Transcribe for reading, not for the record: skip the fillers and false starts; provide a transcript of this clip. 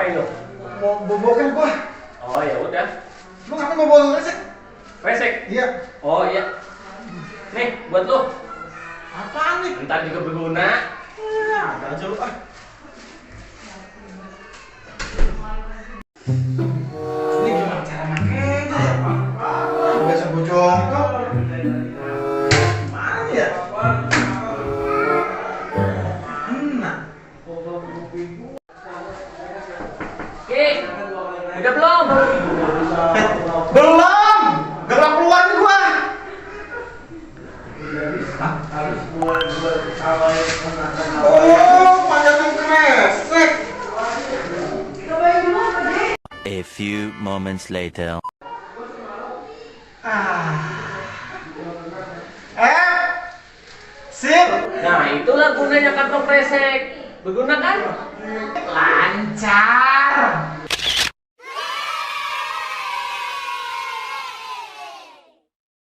ngapain lo? Mau bobokan gua. Oh ya udah. Lu ngapain mau bawa resek? Resek? Iya. Oh iya. Nih buat lo. Apaan nih? Ntar juga berguna. Ada aja lu ah. Ini gimana cara makainya ya? Biasa gua jongkok. Gimana ya? Mana? Oke. Udah belum? Belum! Gerak keluar nih gua. Oh, panjangin kresek. A few moments later. Sip. Nah itulah gunanya kantong kresek. Berguna kan? Lancar.